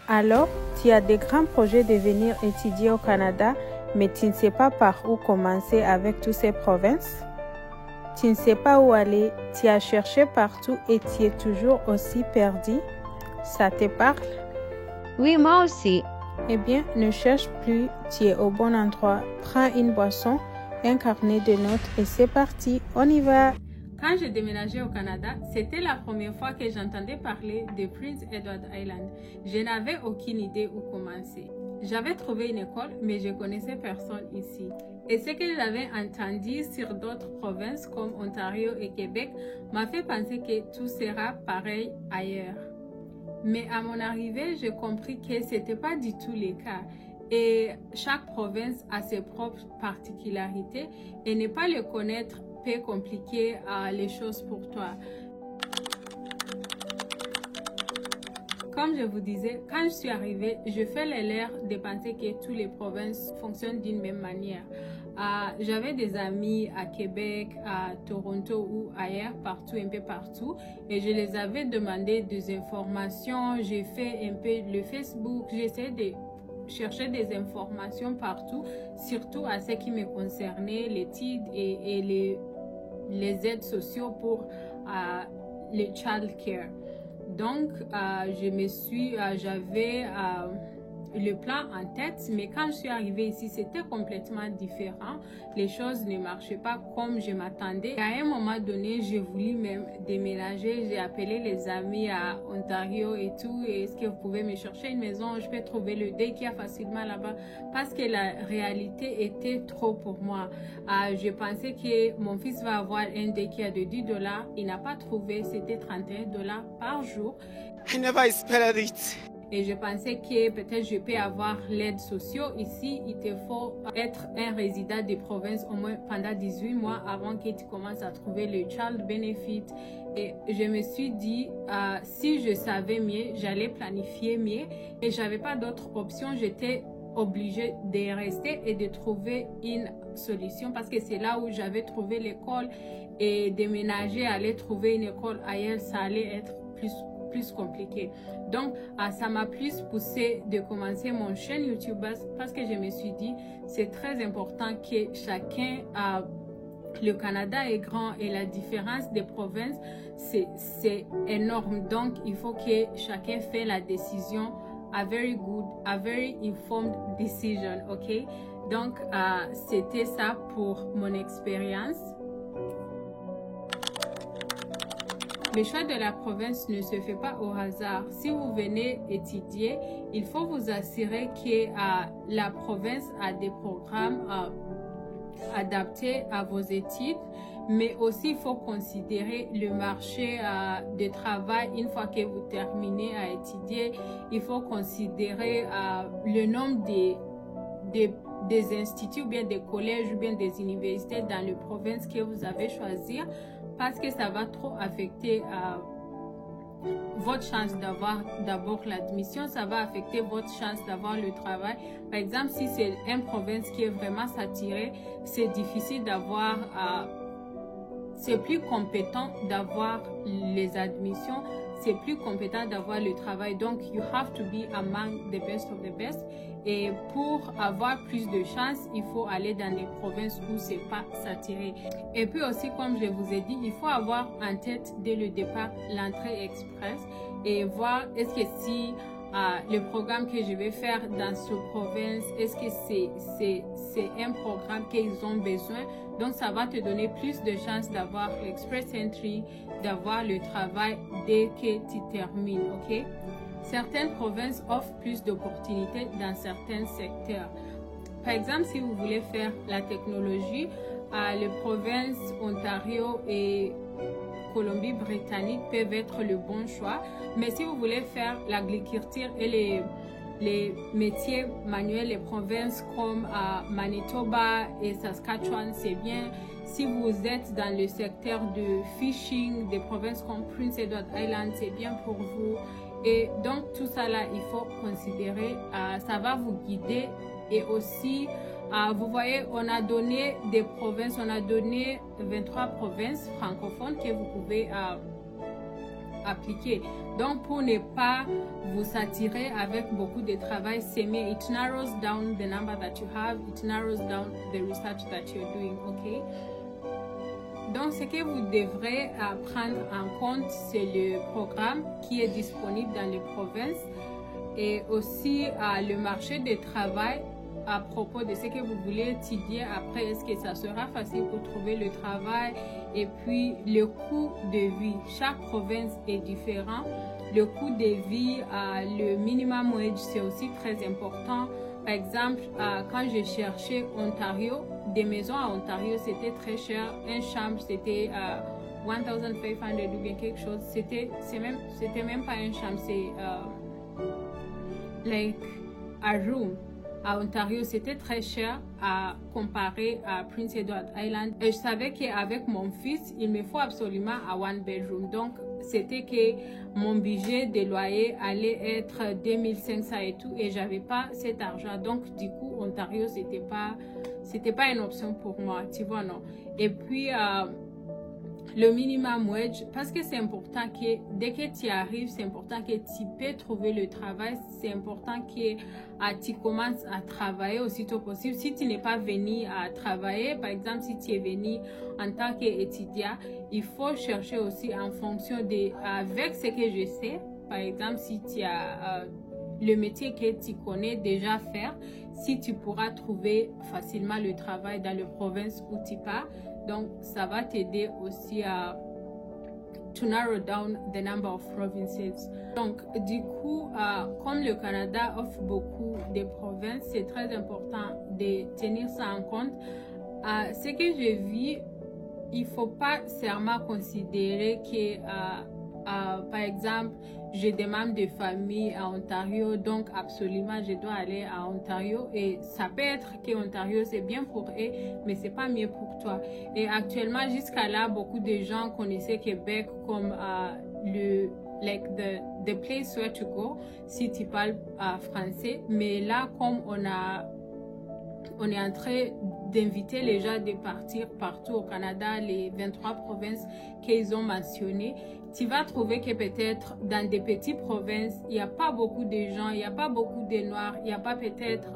Alors, tu as des grands projets de venir étudier au Canada, mais tu ne sais pas par où commencer avec toutes ces provinces? Tu ne sais pas où aller, tu as cherché partout et tu es toujours aussi perdu? Ça te parle? Oui, moi aussi. Eh bien, ne cherche plus, tu es au bon endroit. Prends une boisson, un carnet de notes et c'est parti, on y va! Quand j'ai déménagé au Canada, c'était la première fois que j'entendais parler de Prince Edward Island. Je n'avais aucune idée où commencer. J'avais trouvé une école, mais je connaissais personne ici. Et ce que j'avais entendu sur d'autres provinces comme Ontario et Québec m'a fait penser que tout sera pareil ailleurs. Mais à mon arrivée, j'ai compris que ce n'était pas du tout le cas. Et chaque province a ses propres particularités et ne pas les connaître peut compliquer les choses pour toi. Comme je vous disais, quand je suis arrivée, je fais l'erreur de penser que toutes les provinces fonctionnent d'une même manière. J'avais des amis à Québec, à Toronto ou ailleurs, un peu partout, et je les avais demandé des informations. J'ai fait un peu le Facebook, j'essayais de chercher des informations partout, surtout à ce qui me concernait, l'étude et les aides sociales pour le child care. Donc, j'avais le plan en tête, mais quand je suis arrivée ici, c'était complètement différent. Les choses ne marchaient pas comme je m'attendais. À un moment donné, j'ai voulu même déménager. J'ai appelé les amis à Ontario et tout. Est-ce que vous pouvez me chercher une maison? Je peux trouver le daycare facilement là-bas, parce que la réalité était trop pour moi. Je pensais que mon fils va avoir un daycare de $10. Il n'a pas trouvé, c'était $31 par jour. I never expected it. Et je pensais que peut-être je peux avoir l'aide sociale ici. Il te faut être un résident de province au moins pendant 18 mois avant que tu commences à trouver le child benefit. Et je me suis dit, si je savais mieux, j'allais planifier mieux. Et j'avais pas d'autre option. J'étais obligée de rester et de trouver une solution, parce que c'est là où j'avais trouvé l'école, et déménager, aller trouver une école ailleurs, ça allait être plus compliqué. Donc, ça m'a plus poussé de commencer mon chaîne YouTube, parce que je me suis dit, c'est très important que chacun, le Canada est grand et la différence des provinces, c'est énorme. Donc, il faut que chacun fait la décision, a very informed decision, ok? Donc, c'était ça pour mon expérience. Le choix de la province ne se fait pas au hasard. Si vous venez étudier, il faut vous assurer que la province a des programmes adaptés à vos études, mais aussi il faut considérer le marché de travail une fois que vous terminez à étudier. Il faut considérer le nombre des instituts ou bien des collèges ou bien des universités dans les provinces que vous avez choisir, parce que ça va trop affecter votre chance d'avoir d'abord l'admission, ça va affecter votre chance d'avoir le travail. Par exemple, si c'est une province qui est vraiment saturée, c'est difficile d'avoir, c'est plus compétent d'avoir les admissions, c'est plus compétent d'avoir le travail. Donc, you have to be among the best of the best. Et pour avoir plus de chance, il faut aller dans des provinces où c'est pas saturé. Et puis aussi, comme je vous ai dit, il faut avoir en tête dès le départ l'entrée express et voir est-ce que si le programme que je vais faire dans cette province, est-ce que c'est un programme qu'ils ont besoin. Donc, ça va te donner plus de chances d'avoir l'express entry, d'avoir le travail dès que tu termines, ok? Certaines provinces offrent plus d'opportunités dans certains secteurs. Par exemple, si vous voulez faire la technologie, les provinces Ontario et Colombie-Britannique peuvent être le bon choix. Mais si vous voulez faire l'agriculture et les métiers manuels, les provinces comme Manitoba et Saskatchewan, c'est bien. Si vous êtes dans le secteur de fishing, des provinces comme Prince Edward Island, c'est bien pour vous. Et donc, tout ça là, il faut considérer, ça va vous guider. Et aussi, vous voyez, on a donné des provinces, on a donné 23 provinces francophones que vous pouvez appliquer. Donc, pour ne pas vous saturer avec beaucoup de travail, c'est mieux. It narrows down the number that you have. It narrows down the research that you're doing, ok? Donc, ce que vous devrez prendre en compte, c'est le programme qui est disponible dans les provinces et aussi le marché du travail à propos de ce que vous voulez étudier après. Est-ce que ça sera facile pour trouver le travail? Et puis, le coût de vie. Chaque province est différent. Le coût de vie, le minimum wage, c'est aussi très important. Par exemple, quand j'ai cherché Ontario, des maisons à Ontario, c'était très cher. Une chambre, c'était 1500 ou bien quelque chose. C'était même pas une chambre, c'est like a room. À Ontario, c'était très cher à comparer à Prince Edward Island. Et je savais qu'avec mon fils, il me faut absolument un one bedroom. Donc, c'était que mon budget de loyer allait être 2500 et tout. Et j'avais pas cet argent. Donc, du coup, Ontario, c'était pas une option pour moi. Tu vois, non? Et puis, le minimum wage, parce que c'est important que dès que tu arrives, c'est important que tu peux trouver le travail, c'est important que tu commences à travailler aussitôt possible. Si tu n'es pas venu à travailler, par exemple, si tu es venu en tant qu'étudiant, il faut chercher aussi en fonction de, avec ce que je sais, par exemple, si tu as le métier que tu connais déjà faire, si tu pourras trouver facilement le travail dans les provinces où tu pars. Donc, ça va t'aider aussi à to narrow down the number of provinces. Donc, du coup, comme le Canada offre beaucoup de provinces, c'est très important de tenir ça en compte. Ce que je vis, il ne faut pas seulement considérer que, par exemple, j'ai des membres de famille à Ontario, donc absolument je dois aller à Ontario. Et ça peut être que Ontario c'est bien pour eux, mais c'est pas mieux pour toi. Et actuellement jusqu'à là, beaucoup de gens connaissaient Québec comme the place where to go si tu parles français. Mais là, comme on est en train d'inviter les gens de partir partout au Canada, les 23 provinces qu'ils ont mentionnées, tu vas trouver que peut-être dans des petites provinces, il n'y a pas beaucoup de gens, il n'y a pas beaucoup de Noirs, il n'y a pas peut-être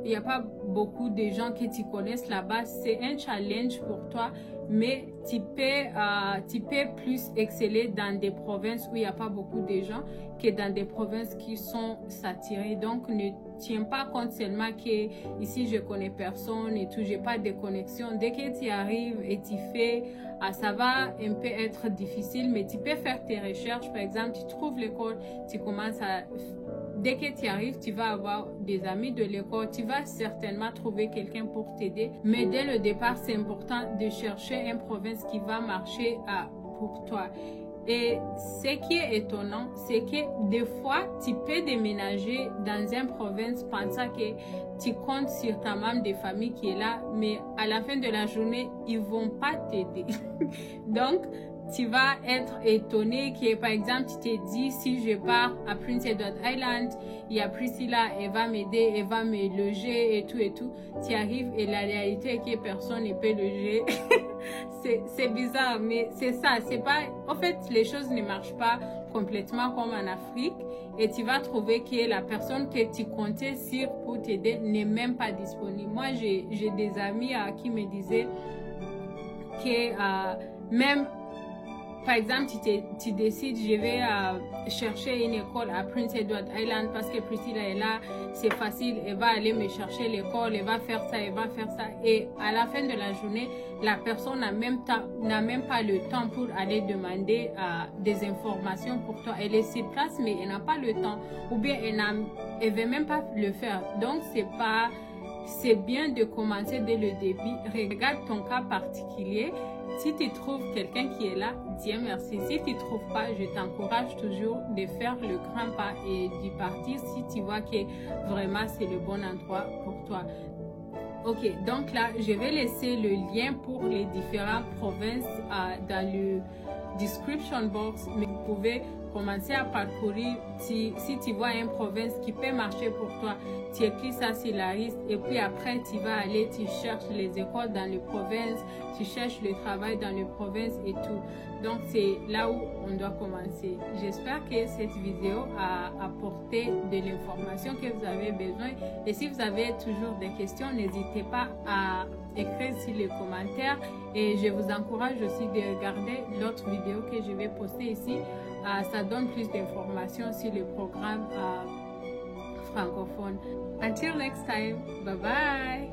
il n'y a pas beaucoup de gens que tu connaisses là-bas. C'est un challenge pour toi, mais tu peux plus exceller dans des provinces où il n'y a pas beaucoup de gens que dans des provinces qui sont saturées. Donc, ne tiens pas compte seulement que ici, je connais personne et tout, j'ai pas de connexion. Dès que tu arrives et tu fais, ça va un peu être difficile, mais tu peux faire tes recherches. Par exemple, tu trouves l'école, tu commences à... Dès que tu arrives, tu vas avoir des amis de l'école, tu vas certainement trouver quelqu'un pour t'aider. Mais dès le départ, c'est important de chercher une province qui va marcher pour toi. Et ce qui est étonnant, c'est que des fois, tu peux déménager dans une province pensant que tu comptes sur ta membre de famille qui est là, mais à la fin de la journée, ils vont pas t'aider. Donc, tu vas être étonné que, par exemple, tu t'es dit, si je pars à Prince Edward Island, il y a Priscilla, elle va m'aider, elle va me loger et tout et tout. Tu arrives et la réalité est que personne ne peut loger. C'est bizarre, mais c'est ça. C'est pas, en fait, les choses ne marchent pas complètement comme en Afrique et tu vas trouver que la personne que tu comptais sur pour t'aider n'est même pas disponible. Moi, j'ai des amis qui me disaient que même par exemple, tu décides, je vais chercher une école à Prince Edward Island parce que Priscilla est là, c'est facile, elle va aller me chercher l'école, elle va faire ça, elle va faire ça. Et à la fin de la journée, la personne n'a même pas le temps pour aller demander des informations pour toi. Elle est sur place, mais elle n'a pas le temps. Ou bien elle veut même pas le faire. Donc, c'est bien de commencer dès le début. Regarde ton cas particulier. Si tu trouves quelqu'un qui est là, dis merci. Si tu ne trouves pas, je t'encourage toujours de faire le grand pas et d'y partir si tu vois que vraiment c'est le bon endroit pour toi. Ok, donc là, je vais laisser le lien pour les différentes provinces dans le description box, mais vous pouvez commencer à parcourir. Si tu vois une province qui peut marcher pour toi, tu écris ça sur la liste et puis après tu vas aller, tu cherches les écoles dans les provinces, tu cherches le travail dans les provinces et tout. Donc c'est là où on doit commencer. J'espère que cette vidéo a apporté de l'information que vous avez besoin. Et si vous avez toujours des questions, n'hésitez pas à écrire sur les commentaires. Et je vous encourage aussi de regarder l'autre vidéo que je vais poster ici. Ça donne plus d'informations sur le programme francophone. Until next time, bye bye.